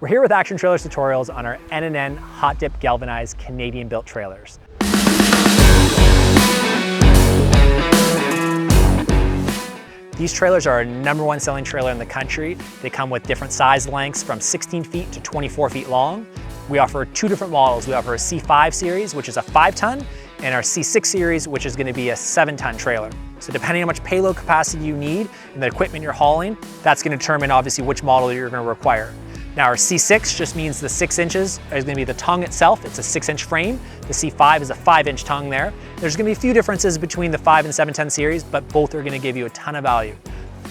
We're here with Action Trailers Tutorials on our N&N hot dip galvanized Canadian built trailers. These trailers are our #1 selling trailer in the country. They come with different size lengths from 16 feet to 24 feet long. We offer two different models. We offer a C5 series, which is a 5-ton, and our C6 series, which is going to be a 7-ton trailer. So depending on how much payload capacity you need and the equipment you're hauling, that's going to determine obviously which model you're going to require. Now our C6 just means the 6 inches is going to be the tongue itself. It's a 6-inch frame. The C5 is a 5-inch tongue there. There's going to be a few differences between the 5 and 7-ton series, but both are going to give you a ton of value.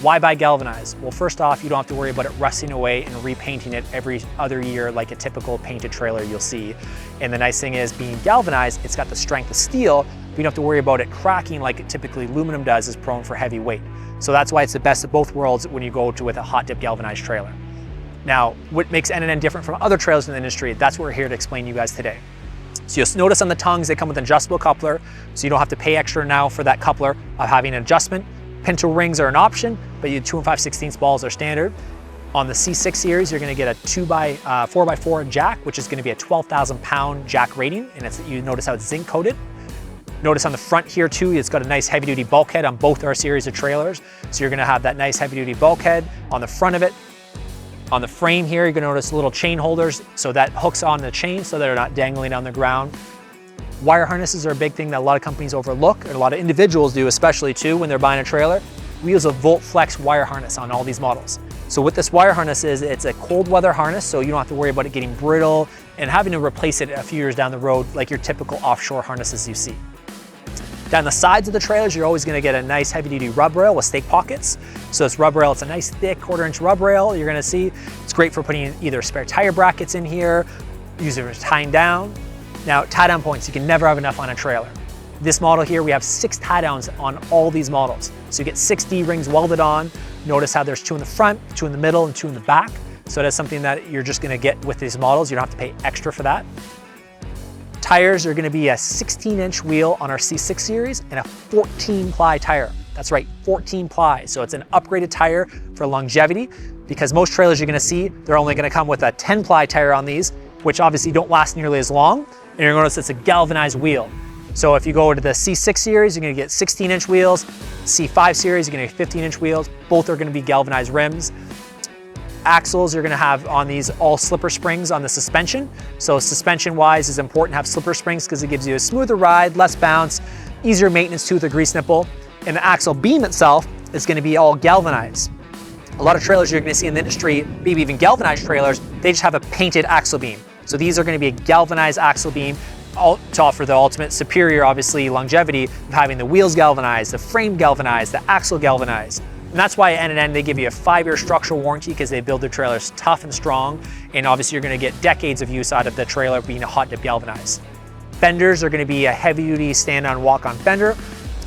Why buy galvanized? Well, first off, you don't have to worry about it rusting away and repainting it every other year like a typical painted trailer you'll see. And the nice thing is, being galvanized, it's got the strength of steel, but you don't have to worry about it cracking like it typically aluminum does, is prone for heavy weight. So that's why it's the best of both worlds when you go with a hot dip galvanized trailer. Now, what makes N&N different from other trailers in the industry, that's what we're here to explain to you guys today. So you'll notice on the tongues, they come with an adjustable coupler, so you don't have to pay extra now for that coupler of having an adjustment. Pinto rings are an option, but you 2 5/16 balls are standard. On the C6 series, you're gonna get a 4x4 jack, which is gonna be a 12,000 pound jack rating, and you notice how it's zinc coated. Notice on the front here too, it's got a nice heavy duty bulkhead on both our series of trailers. So you're gonna have that nice heavy duty bulkhead on the front of it. On the frame here, you're gonna notice little chain holders, so that hooks on the chain so they're not dangling on the ground. Wire harnesses are a big thing that a lot of companies overlook, and a lot of individuals do, especially too when they're buying a trailer. We use a Volt Flex wire harness on all these models. So what this wire harness is, it's a cold weather harness, so you don't have to worry about it getting brittle and having to replace it a few years down the road like your typical offshore harnesses you see. Down the sides of the trailers, you're always gonna get a nice heavy duty rub rail with stake pockets. So this rub rail, it's a nice thick 1/4-inch rub rail you're gonna see. It's great for putting either spare tire brackets in here, use it for tying down. Now, tie down points, you can never have enough on a trailer. This model here, we have 6 tie downs on all these models. So you get 6 D-rings welded on. Notice how there's 2 in the front, 2 in the middle, and 2 in the back. So that's something that you're just gonna get with these models. You don't have to pay extra for that. Tires are gonna be a 16-inch wheel on our C6 series and a 14-ply tire. That's right, 14 ply. So it's an upgraded tire for longevity, because most trailers you're gonna see, they're only gonna come with a 10-ply tire on these, which obviously don't last nearly as long. And you're gonna notice it's a galvanized wheel. So if you go to the C6 series, you're gonna get 16-inch wheels. C5 series, you're gonna get 15-inch wheels. Both are gonna be galvanized rims. Axles you're gonna have on these all slipper springs on the suspension. So suspension-wise, it's important to have slipper springs because it gives you a smoother ride, less bounce, easier maintenance too with a grease nipple. And the axle beam itself is gonna be all galvanized. A lot of trailers you're gonna see in the industry, maybe even galvanized trailers, they just have a painted axle beam. So these are gonna be a galvanized axle beam to offer the ultimate superior, obviously, longevity of having the wheels galvanized, the frame galvanized, the axle galvanized. And that's why at N&N, they give you a 5-year structural warranty because they build their trailers tough and strong. And obviously you're gonna get decades of use out of the trailer being a hot dip galvanized. Fenders are gonna be a heavy duty stand-on walk-on fender.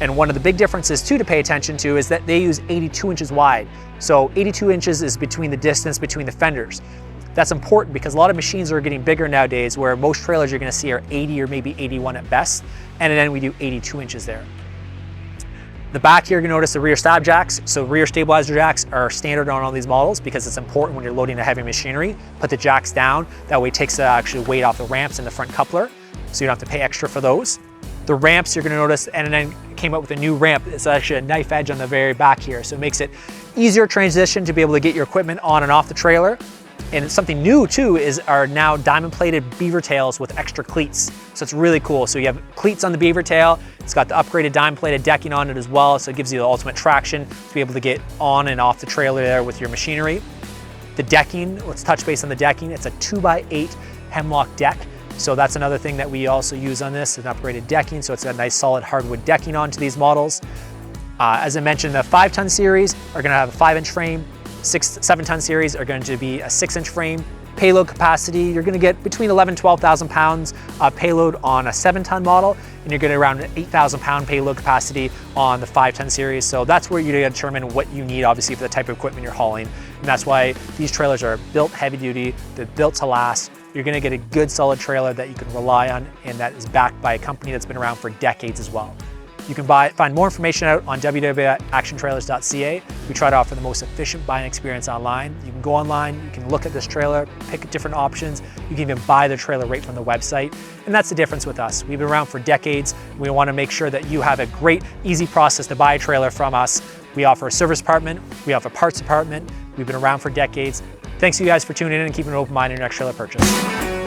And one of the big differences too to pay attention to is that they use 82 inches wide. So 82 inches is between the distance between the fenders. That's important because a lot of machines are getting bigger nowadays, where most trailers you're gonna see are 80 or maybe 81 at best. And then we do 82 inches there. The back here, you're gonna notice the rear stab jacks. So rear stabilizer jacks are standard on all these models because it's important when you're loading a heavy machinery. Put the jacks down, that way it takes the actual weight off the ramps in the front coupler, so you don't have to pay extra for those. The ramps, you're gonna notice N&N came up with a new ramp. It's actually a knife edge on the very back here, so it makes it easier transition to be able to get your equipment on and off the trailer. And something new too is our now diamond plated beaver tails with extra cleats. So it's really cool. So you have cleats on the beaver tail. It's got the upgraded diamond plated decking on it as well. So it gives you the ultimate traction to be able to get on and off the trailer there with your machinery. The decking, let's touch base on the decking. It's a 2x8 hemlock deck. So that's another thing that we also use on this, an upgraded decking. So it's a nice solid hardwood decking onto these models. As I mentioned, the 5-ton series are gonna have a 5-inch frame. 7-ton series are going to be a 6-inch frame. Payload capacity, you're gonna get between 11,000 and 12,000 pounds of payload on a 7-ton model, and you're getting around an 8,000 pound payload capacity on the 5-ton series. So that's where you're gonna determine what you need, obviously, for the type of equipment you're hauling. And that's why these trailers are built heavy duty, they're built to last. You're gonna get a good solid trailer that you can rely on and that is backed by a company that's been around for decades as well. You can find more information out on www.actiontrailers.ca. We try to offer the most efficient buying experience online. You can go online, you can look at this trailer, pick different options. You can even buy the trailer right from the website. And that's the difference with us. We've been around for decades. We want to make sure that you have a great, easy process to buy a trailer from us. We offer a service department, we offer a parts department. We've been around for decades. Thanks you guys for tuning in and keeping an open mind in your next trailer purchase.